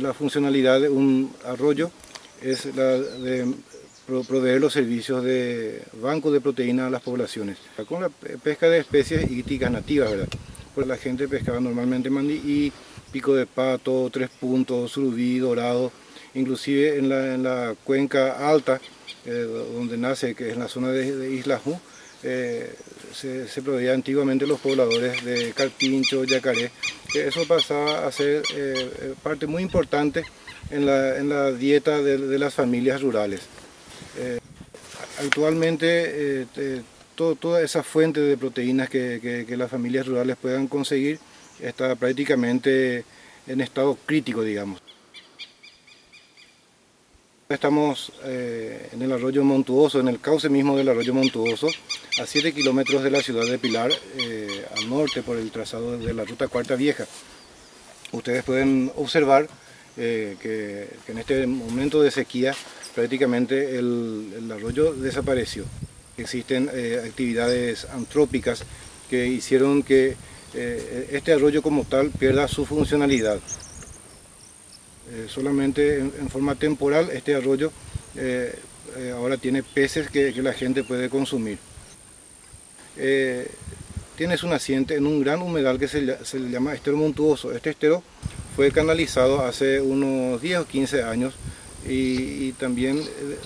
la funcionalidad de un arroyo es la de proveer los servicios de banco de proteína a las poblaciones. Con la pesca de especies hídricas nativas, ¿verdad? Pues la gente pescaba normalmente mandií, pico de pato, tres puntos, surubí, dorado, inclusive en la cuenca alta, donde nace, que es en la zona de Isla Ju, se proveía antiguamente los pobladores de carpincho, yacaré, que eso pasaba a ser parte muy importante en la dieta de las familias rurales. Actualmente toda esa fuente de proteínas que las familias rurales puedan conseguir está prácticamente en estado crítico, digamos. Estamos en el arroyo Montuoso, en el cauce mismo del arroyo Montuoso, a 7 kilómetros de la ciudad de Pilar, al norte por el trazado de la ruta Cuarta Vieja. Ustedes pueden observar que en este momento de sequía prácticamente el arroyo desapareció. Existen actividades antrópicas que hicieron que este arroyo como tal pierda su funcionalidad. Solamente en forma temporal este arroyo ahora tiene peces que la gente puede consumir. Tiene su naciente en un gran humedal que se le llama estero montuoso. Este estero fue canalizado hace unos 10 o 15 años y también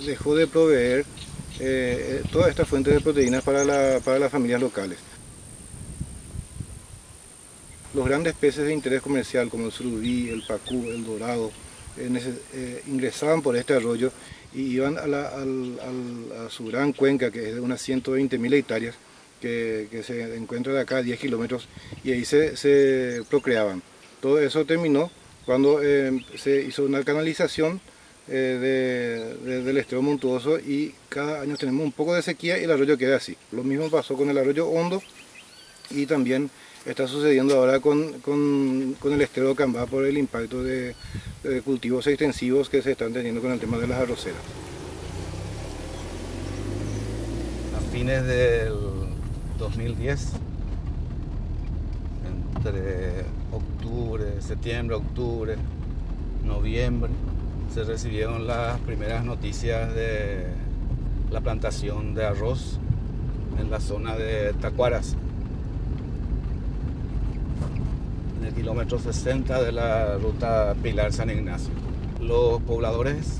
dejó de proveer todas estas fuentes de proteínas para las familias locales. Los grandes peces de interés comercial como el surubí, el pacú, el dorado, ingresaban por este arroyo y iban a su gran cuenca, que es de unas 120.000 hectáreas, que se encuentra de acá a 10 kilómetros, y ahí se procreaban. Todo eso terminó cuando se hizo una canalización del estero montuoso y cada año tenemos un poco de sequía y el arroyo queda así. Lo mismo pasó con el arroyo hondo y también está sucediendo ahora con el estero Cambá por el impacto de cultivos extensivos que se están teniendo con el tema de las arroceras. A fines del 2010, entre septiembre, octubre, noviembre, se recibieron las primeras noticias de la plantación de arroz en la zona de Tacuaras, en el kilómetro 60 de la ruta Pilar-San Ignacio. Los pobladores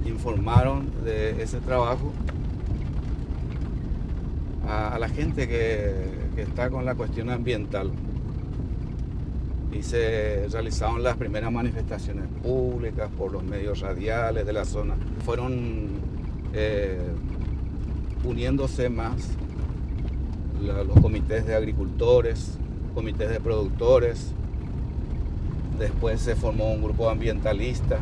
informaron de ese trabajo a la gente que está con la cuestión ambiental y se realizaron las primeras manifestaciones públicas por los medios radiales de la zona. Fueron uniéndose más los comités de agricultores, comités de productores. Después se formó un grupo ambientalista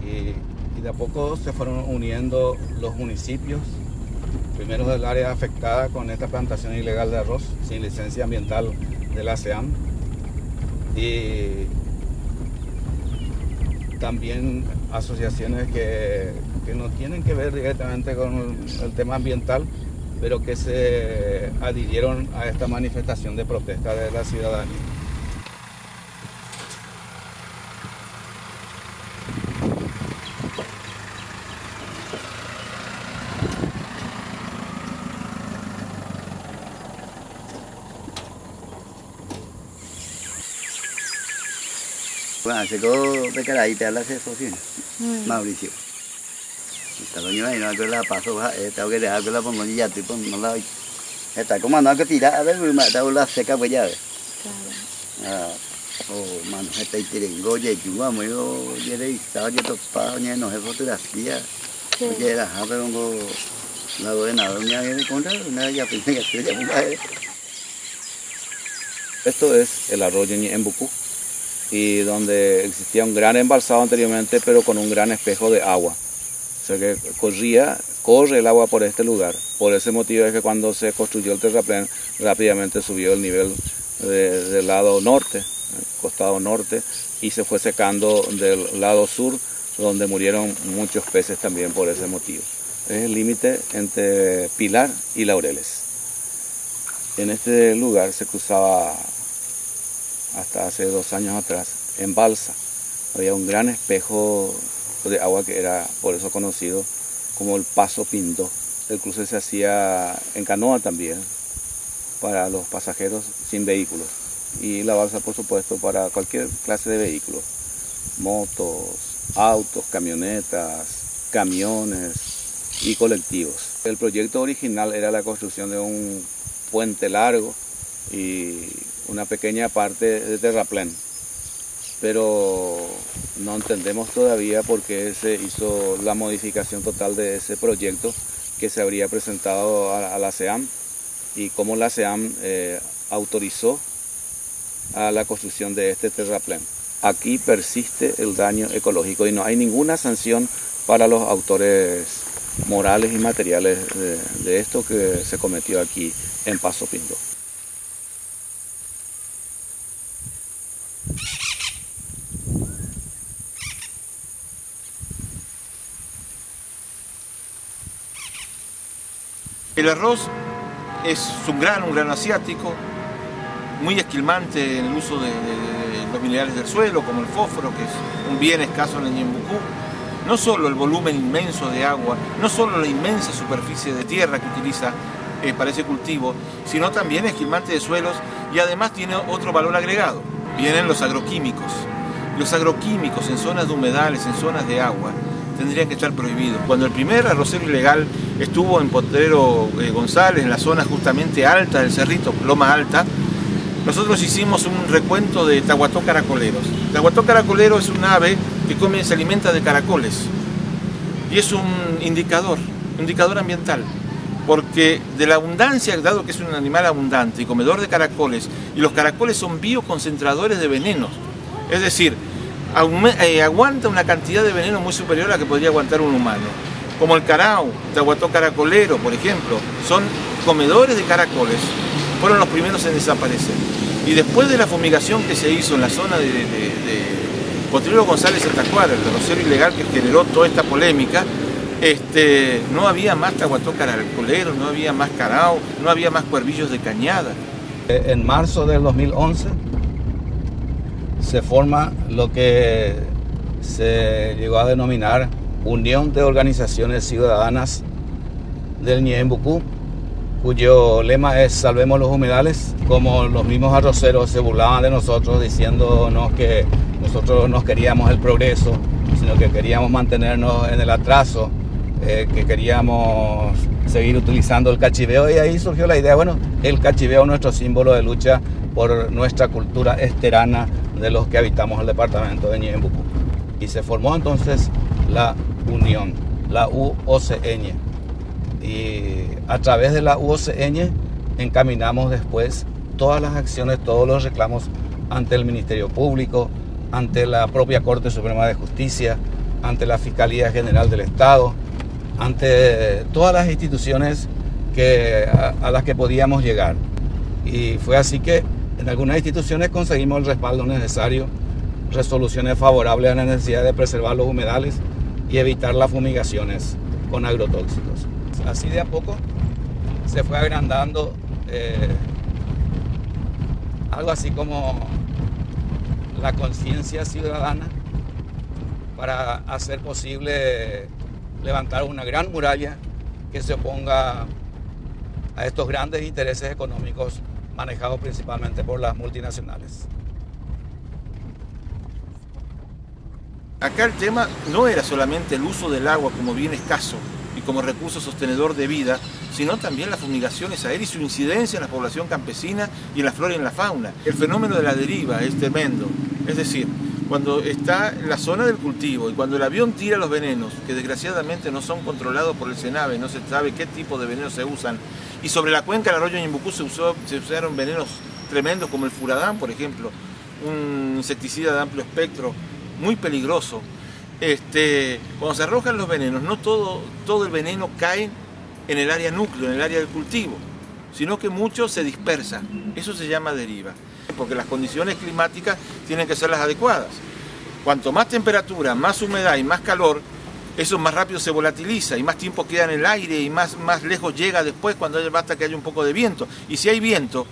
y de a poco se fueron uniendo los municipios, primero del área afectada con esta plantación ilegal de arroz sin licencia ambiental de la SEAM, y también asociaciones que no tienen que ver directamente con el tema ambiental, pero que se adhirieron a esta manifestación de protesta de la ciudadanía. Bueno, se quedó de cara ahí te habla ese socio, Mauricio. Está lo mismo ahí, no que la paso, tengo que dejar que la pongo ya, tipo, no la está como no que tirar, a ver, me está la seca pues ya. Claro. Oh, mano, está ahí tirengo, ya yo amo, yo ya le estaba ya topado, ya no es fotografía. Oye, era pero tengo la de nada, ya viene contra, una ya pensé que estoy ya. Esto es el arroyo Ñembucú, y donde existía un gran embalsado anteriormente, pero con un gran espejo de agua. O sea que corre el agua por este lugar. Por ese motivo es que cuando se construyó el terraplén, rápidamente subió el nivel del lado norte, el costado norte, y se fue secando del lado sur, donde murieron muchos peces también por ese motivo. Es el límite entre Pilar y Laureles. En este lugar se cruzaba hasta hace 2 años atrás, en Balsa. Había un gran espejo de agua que era por eso conocido como el Paso Pindó. El cruce se hacía en canoa también, para los pasajeros sin vehículos. Y la balsa, por supuesto, para cualquier clase de vehículos. Motos, autos, camionetas, camiones y colectivos. El proyecto original era la construcción de un puente largo y una pequeña parte de terraplén. Pero no entendemos todavía por qué se hizo la modificación total de ese proyecto que se habría presentado a la SEAM y cómo la SEAM autorizó a la construcción de este terraplén. Aquí persiste el daño ecológico y no hay ninguna sanción para los autores morales y materiales de esto que se cometió aquí en Paso Pindó. El arroz es un grano asiático, muy esquilmante en el uso de los minerales del suelo, como el fósforo, que es un bien escaso en el Ñembucú. No solo el volumen inmenso de agua, no solo la inmensa superficie de tierra que utiliza para ese cultivo, sino también esquilmante de suelos y además tiene otro valor agregado. Vienen los agroquímicos. Los agroquímicos en zonas de humedales, en zonas de agua, tendrían que estar prohibidos. Cuando el primer arrocero ilegal estuvo en Potrero González, en la zona justamente alta del cerrito, Loma Alta, nosotros hicimos un recuento de tahuató caracoleros. Tahuató caracolero es un ave que se alimenta de caracoles y es un indicador ambiental, porque de la abundancia, dado que es un animal abundante y comedor de caracoles, y los caracoles son bioconcentradores de venenos, es decir, aguanta una cantidad de veneno muy superior a la que podría aguantar un humano. Como el carao, tahuató caracolero, por ejemplo, son comedores de caracoles, fueron los primeros en desaparecer. Y después de la fumigación que se hizo en la zona de Potrero González Santa Juana, el arrocero ilegal que generó toda esta polémica, no había más tahuató caracolero, no había más carao, no había más cuervillos de cañada. En marzo del 2011 se forma lo que se llegó a denominar Unión de Organizaciones Ciudadanas del Ñembucú, cuyo lema es Salvemos los humedales. Como los mismos arroceros se burlaban de nosotros diciéndonos que nosotros no queríamos el progreso, sino que queríamos mantenernos en el atraso, que queríamos seguir utilizando el cachiveo, y ahí surgió la idea, bueno, el cachiveo es nuestro símbolo de lucha por nuestra cultura esterana de los que habitamos el departamento de Ñembucú. Y se formó entonces la Unión, la UOCN. Y a través de la UOCN encaminamos después todas las acciones, todos los reclamos ante el Ministerio Público, ante la propia Corte Suprema de Justicia, ante la Fiscalía General del Estado, ante todas las instituciones a las que podíamos llegar. Y fue así que en algunas instituciones conseguimos el respaldo necesario, resoluciones favorables a la necesidad de preservar los humedales y evitar las fumigaciones con agrotóxicos. Así de a poco se fue agrandando algo así como la conciencia ciudadana para hacer posible levantar una gran muralla que se oponga a estos grandes intereses económicos manejados principalmente por las multinacionales. Acá el tema no era solamente el uso del agua como bien escaso y como recurso sostenedor de vida, sino también las fumigaciones aéreas y su incidencia en la población campesina y en la flora y en la fauna. El fenómeno de la deriva es tremendo, es decir, cuando está en la zona del cultivo y cuando el avión tira los venenos, que desgraciadamente no son controlados por el SENAVE, no se sabe qué tipo de venenos se usan, y sobre la cuenca del arroyo Ñembucú se usaron venenos tremendos como el furadán, por ejemplo, un insecticida de amplio espectro, muy peligroso. Cuando se arrojan los venenos, no todo el veneno cae en el área núcleo, en el área del cultivo, sino que mucho se dispersa. Eso se llama deriva, porque las condiciones climáticas tienen que ser las adecuadas. Cuanto más temperatura, más humedad y más calor, eso más rápido se volatiliza y más tiempo queda en el aire y más lejos llega después cuando basta que haya un poco de viento. Y si hay viento,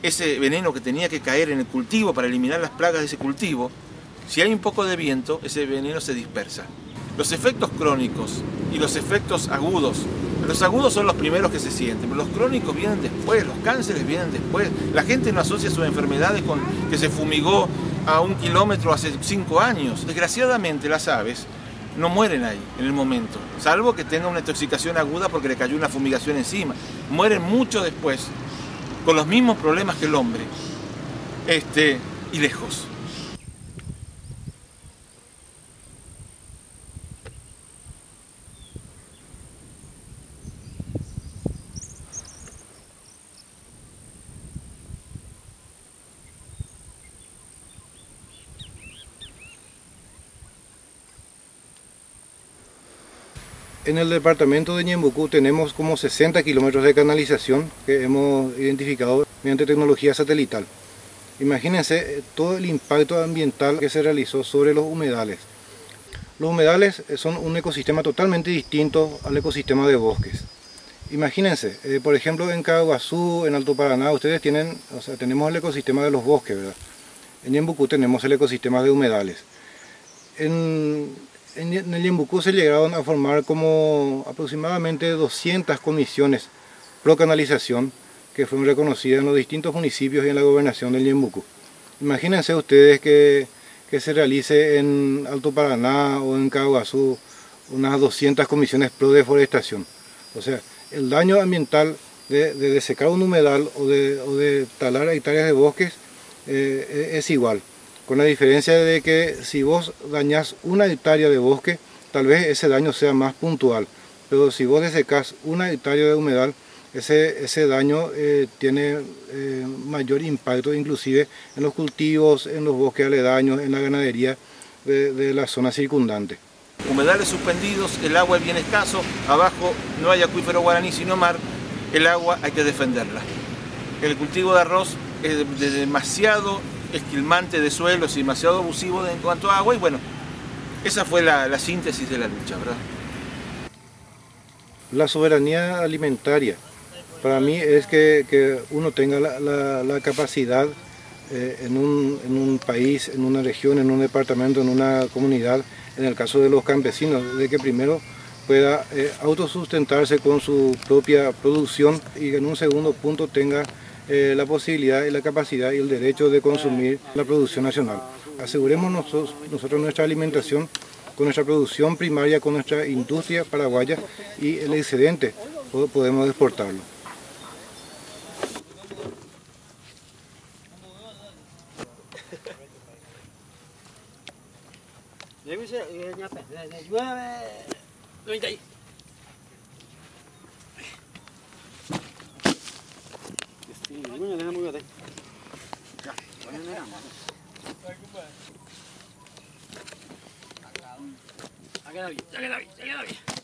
ese veneno que tenía que caer en el cultivo para eliminar las plagas de ese cultivo, si hay un poco de viento, ese veneno se dispersa. Los efectos crónicos y los efectos agudos, los agudos son los primeros que se sienten, pero los crónicos vienen después, los cánceres vienen después. La gente no asocia sus enfermedades con que se fumigó a 1 kilómetro hace 5 años. Desgraciadamente las aves no mueren ahí, en el momento, salvo que tengan una intoxicación aguda porque le cayó una fumigación encima. Mueren mucho después, con los mismos problemas que el hombre, y lejos. En el departamento de Ñembucú tenemos como 60 kilómetros de canalización que hemos identificado mediante tecnología satelital. Imagínense todo el impacto ambiental que se realizó sobre los humedales. Los humedales son un ecosistema totalmente distinto al ecosistema de bosques. Imagínense, por ejemplo en Caaguazú, en Alto Paraná, ustedes tienen, tenemos el ecosistema de los bosques, ¿verdad? En Ñembucú tenemos el ecosistema de humedales. En el Ñembucú se llegaron a formar como aproximadamente 200 comisiones pro canalización que fueron reconocidas en los distintos municipios y en la gobernación del Ñembucú. Imagínense ustedes que se realice en Alto Paraná o en Caaguazú unas 200 comisiones pro deforestación. O sea, el daño ambiental de desecar un humedal o de talar hectáreas de bosques es igual. Con la diferencia de que si vos dañás 1 hectárea de bosque, tal vez ese daño sea más puntual. Pero si vos desecás 1 hectárea de humedal, ese daño tiene mayor impacto inclusive en los cultivos, en los bosques aledaños, en la ganadería de la zona circundante. Humedales suspendidos, el agua es bien escaso, abajo no hay acuífero guaraní sino mar, el agua hay que defenderla. El cultivo de arroz es demasiado esquilmante de suelos y demasiado abusivo en cuanto a agua, y bueno, esa fue la síntesis de la lucha, ¿verdad? La soberanía alimentaria para mí es que uno tenga la capacidad en un país, en una región, en un departamento, en una comunidad, en el caso de los campesinos, de que primero pueda autosustentarse con su propia producción y en un segundo punto tenga la posibilidad y la capacidad y el derecho de consumir la producción nacional. Aseguremos nosotros nuestra alimentación con nuestra producción primaria, con nuestra industria paraguaya, y el excedente podemos exportarlo. Ya queda bien.